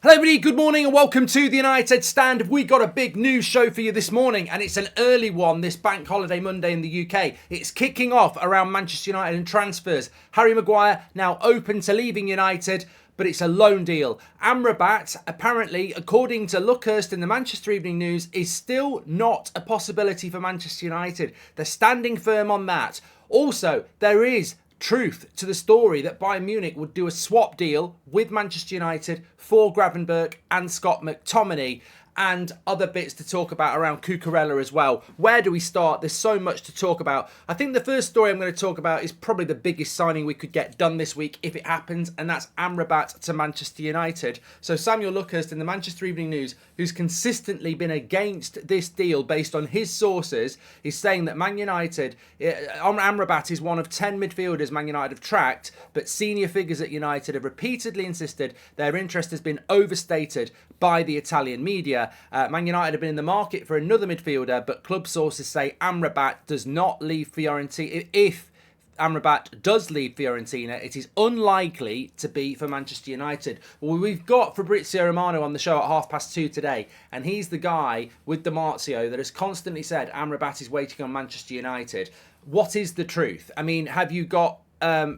Hello everybody, good morning and welcome to the United Stand. We got a big news show for you this morning and it's an early one this bank holiday Monday in the UK. It's kicking off around Manchester United and transfers. Harry Maguire now open to leaving United, but it's a loan deal. Amrabat, apparently, according to Luckhurst in the Manchester Evening News, is still not a possibility for Manchester United. They're standing firm on that. Also, there is truth to the story that Bayern Munich would do a swap deal with Manchester United for Gravenberch and Scott McTominay, and other bits to talk about around Cucurella as well. Where do we start? There's so much to talk about. I think the first story I'm going to talk about is probably the biggest signing we could get done this week if it happens, and that's Amrabat to Manchester United. So Samuel Luckhurst in the Manchester Evening News, who's consistently been against this deal based on his sources, is saying that Man United, Amrabat is one of 10 midfielders Man United have tracked, but senior figures at United have repeatedly insisted their interest has been overstated by the Italian media. Man United have been in the market for another midfielder, but club sources say Amrabat does not leave Fiorentina. If Amrabat does leave Fiorentina, it is unlikely to be for Manchester United. Well, we've got Fabrizio Romano on the show at 2:30 today, and he's the guy with Dimarzio that has constantly said Amrabat is waiting on Manchester United. What is the truth? I mean, have you got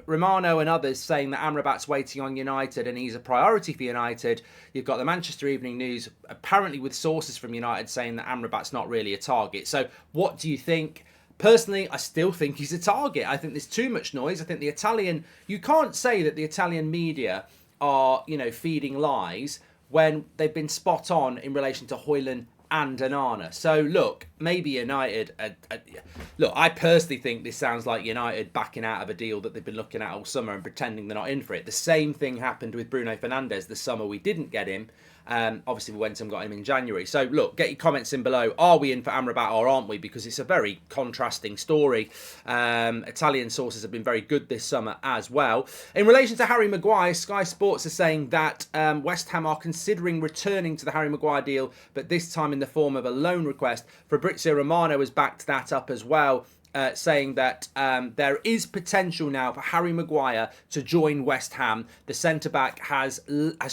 Romano and others saying that Amrabat's waiting on United and he's a priority for United? You've got the Manchester Evening News, apparently with sources from United, saying that Amrabat's not really a target. So what do you think? Personally, I still think he's a target. I think there's too much noise. I think the Italian, you can't say that the Italian media are, feeding lies when they've been spot on in relation to Højlund and Onana. So look, maybe United, look, I personally think this sounds like United backing out of a deal that they've been looking at all summer and pretending they're not in for it. The same thing happened with Bruno Fernandes the summer we didn't get him. Obviously we went and got him in January. So look, get your comments in below. Are we in for Amrabat or aren't we? Because it's a very contrasting story. Italian sources have been very good this summer as well. In relation to Harry Maguire, Sky Sports are saying that West Ham are considering returning to the Harry Maguire deal, but this time in the form of a loan request. Fabrizio Romano has backed that up as well, saying that there is potential now for Harry Maguire to join West Ham. The centre-back has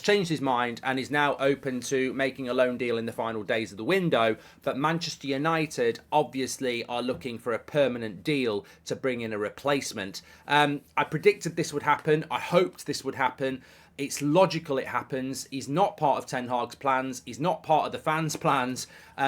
changed his mind and is now open to making a loan deal in the final days of the window. But Manchester United obviously are looking for a permanent deal to bring in a replacement. I predicted this would happen. I hoped this would happen. It's logical it happens. He's not part of Ten Hag's plans. He's not part of the fans' plans.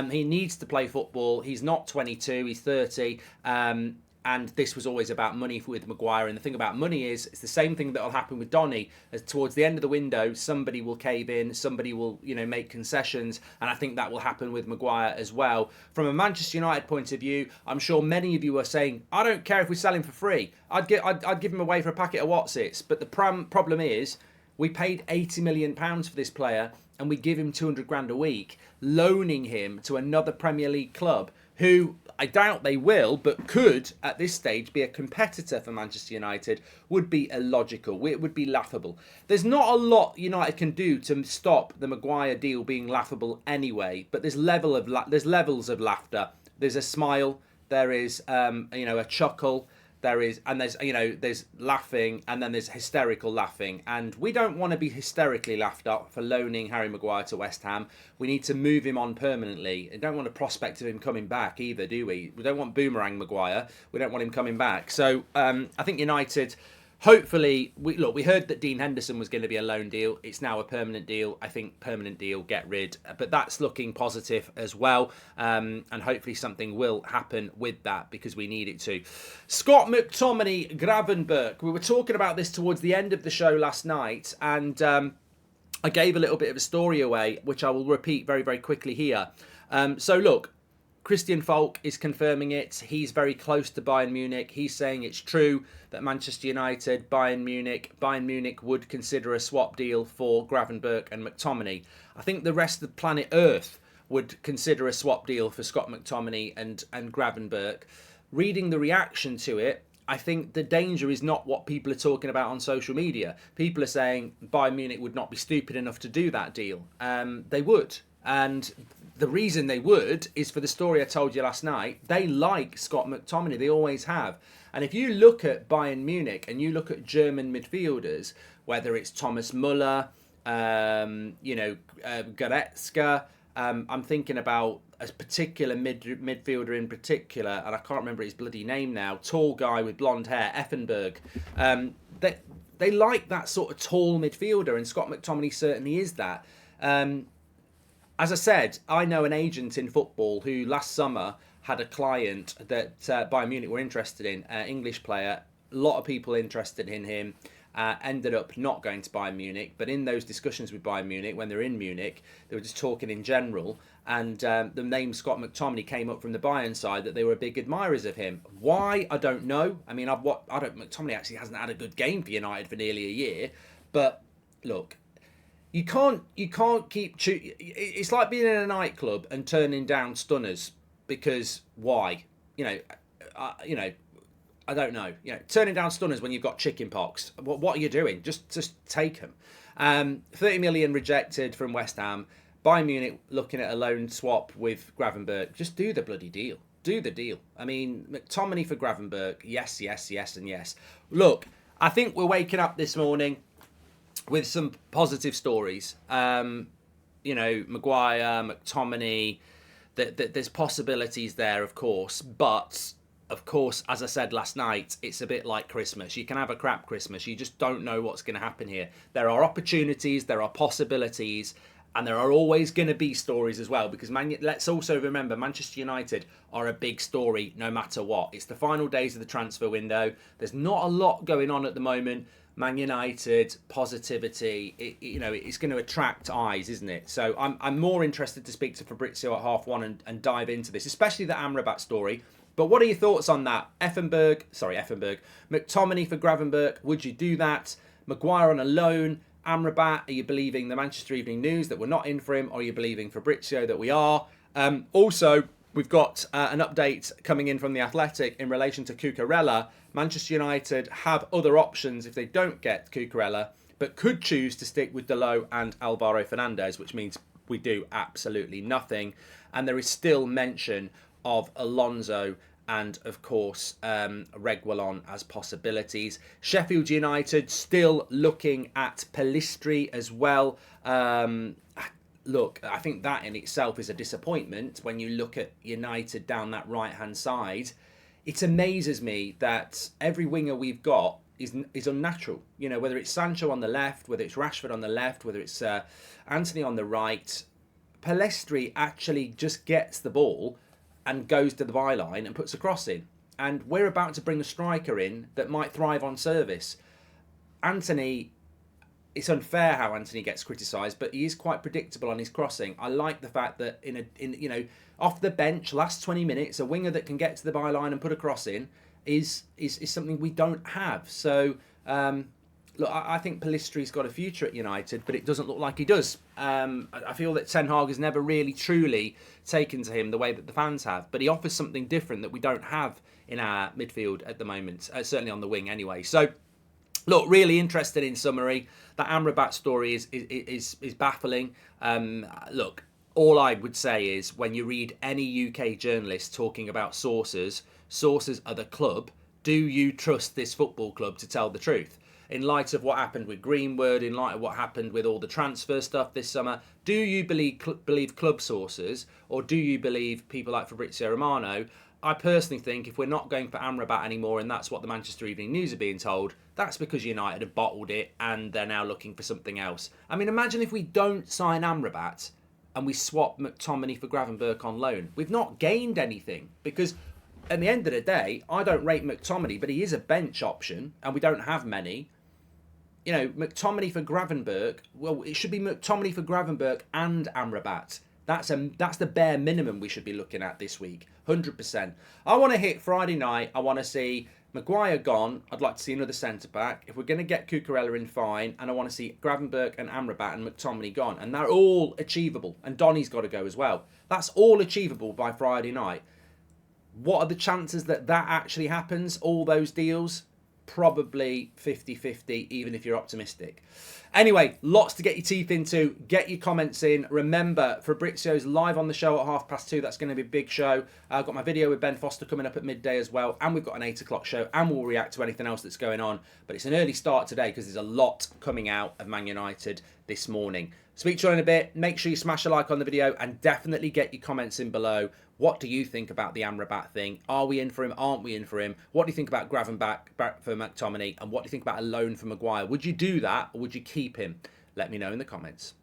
He needs to play football. He's not 22, he's 30. And this was always about money with Maguire. And the thing about money is, it's the same thing that will happen with Donny. As towards the end of the window, somebody will cave in, somebody will, make concessions. And I think that will happen with Maguire as well. From a Manchester United point of view, I'm sure many of you are saying, I don't care if we sell him for free. I'd give him away for a packet of Watsits. But the problem is, we paid £80 million for this player and we give him 200 grand a week, loaning him to another Premier League club who I doubt they will, but could at this stage be a competitor for Manchester United, would be illogical. It would be laughable. There's not a lot United can do to stop the Maguire deal being laughable anyway, but there's levels of laughter. There's a smile, there is a chuckle. There's laughing, and then there's hysterical laughing. And we don't want to be hysterically laughed at for loaning Harry Maguire to West Ham. We need to move him on permanently. We don't want a prospect of him coming back either, do we? We don't want Boomerang Maguire. We don't want him coming back. So I think United, hopefully, we heard that Dean Henderson was going to be a loan deal. It's now a permanent deal. I think permanent deal, get rid. But that's looking positive as well. And hopefully something will happen with that because we need it to. Scott McTominay, Gravenberch. We were talking about this towards the end of the show last night. And I gave a little bit of a story away, which I will repeat very, very quickly here. So look, Christian Falk is confirming it. He's very close to Bayern Munich. He's saying it's true that Manchester United, Bayern Munich would consider a swap deal for Gravenberch and McTominay. I think the rest of planet Earth would consider a swap deal for Scott McTominay and Gravenberch. Reading the reaction to it, I think the danger is not what people are talking about on social media. People are saying Bayern Munich would not be stupid enough to do that deal. They would. And the reason they would is for the story I told you last night. They like Scott McTominay. They always have. And if you look at Bayern Munich and you look at German midfielders, whether it's Thomas Müller, Goretzka. I'm thinking about a particular midfielder in particular, and I can't remember his bloody name now. Tall guy with blonde hair, Effenberg. They like that sort of tall midfielder, and Scott McTominay certainly is that. As I said, I know an agent in football who last summer had a client that Bayern Munich were interested in, an English player. A lot of people interested in him. Ended up not going to Bayern Munich, but in those discussions with Bayern Munich, when they're in Munich, they were just talking in general, and the name Scott McTominay came up from the Bayern side, that they were big admirers of him. Why? I don't know. I mean, McTominay actually hasn't had a good game for United for nearly a year, but look, you can't keep. It's like being in a nightclub and turning down stunners because why? I don't know. Turning down stunners when you've got chicken pox. What are you doing? Just take them. 30 million rejected from West Ham. Bayern Munich looking at a loan swap with Gravenberch. Just do the bloody deal. Do the deal. I mean, McTominay for Gravenberch. Yes, yes, yes, and yes. Look, I think we're waking up this morning with some positive stories. Maguire, McTominay. There's possibilities there, of course, but. Of course, as I said last night, it's a bit like Christmas. You can have a crap Christmas. You just don't know what's going to happen here. There are opportunities, there are possibilities, and there are always going to be stories as well. Because let's also remember, Manchester United are a big story no matter what. It's the final days of the transfer window. There's not a lot going on at the moment. Man United, positivity, it's going to attract eyes, isn't it? So I'm more interested to speak to Fabrizio at 1:30 and dive into this, especially the Amrabat story. But what are your thoughts on that? McTominay for Gravenberch, would you do that? Maguire on a loan, Amrabat, are you believing the Manchester Evening News that we're not in for him, or are you believing Fabrizio that we are? Also, we've got an update coming in from The Athletic in relation to Cucurella. Manchester United have other options if they don't get Cucurella, but could choose to stick with Dalot and Alvaro Fernandez, which means we do absolutely nothing. And there is still mention of Alonso and, of course, Reguilon as possibilities. Sheffield United still looking at Pellistri as well. Look, I think that in itself is a disappointment when you look at United down that right-hand side. It amazes me that every winger we've got is unnatural. Whether it's Sancho on the left, whether it's Rashford on the left, whether it's Anthony on the right, Pellistri actually just gets the ball and goes to the byline and puts a cross in. And we're about to bring a striker in that might thrive on service. Anthony, it's unfair how Anthony gets criticised, but he is quite predictable on his crossing. I like the fact that in off the bench, last 20 minutes, a winger that can get to the byline and put a cross in is something we don't have. So look, I think Pellistri's got a future at United, but it doesn't look like he does. I feel that Ten Hag has never really truly taken to him the way that the fans have, but he offers something different that we don't have in our midfield at the moment, certainly on the wing anyway. So, look, really interested in summary. That Amrabat story is baffling. Look, all I would say is when you read any UK journalist talking about sources are the club. Do you trust this football club to tell the truth? In light of what happened with Greenwood, in light of what happened with all the transfer stuff this summer, do you believe club sources, or do you believe people like Fabrizio Romano? I personally think if we're not going for Amrabat anymore, and that's what the Manchester Evening News are being told, that's because United have bottled it and they're now looking for something else. I mean, imagine if we don't sign Amrabat and we swap McTominay for Gravenberch on loan. We've not gained anything, because at the end of the day, I don't rate McTominay, but he is a bench option and we don't have many. McTominay for Gravenberch, well, it should be McTominay for Gravenberch and Amrabat. That's the bare minimum we should be looking at this week, 100%. I want to hit Friday night. I want to see Maguire gone. I'd like to see another centre-back. If we're going to get Cucurella in, fine. And I want to see Gravenberch and Amrabat and McTominay gone. And they're all achievable. And Donny's got to go as well. That's all achievable by Friday night. What are the chances that actually happens, all those deals? probably 50-50, even if you're optimistic. Anyway, lots to get your teeth into. Get your comments in. Remember, Fabrizio's live on the show at 2:30. That's going to be a big show. I've got my video with Ben Foster coming up at midday as well. And we've got an 8 o'clock show. And we'll react to anything else that's going on. But it's an early start today because there's a lot coming out of Man United this morning. Speak to you in a bit. Make sure you smash a like on the video and definitely get your comments in below. What do you think about the Amrabat thing? Are we in for him? Aren't we in for him? What do you think about Gravenberch for McTominay? And what do you think about a loan for Maguire? Would you do that or would you keep him? Let me know in the comments.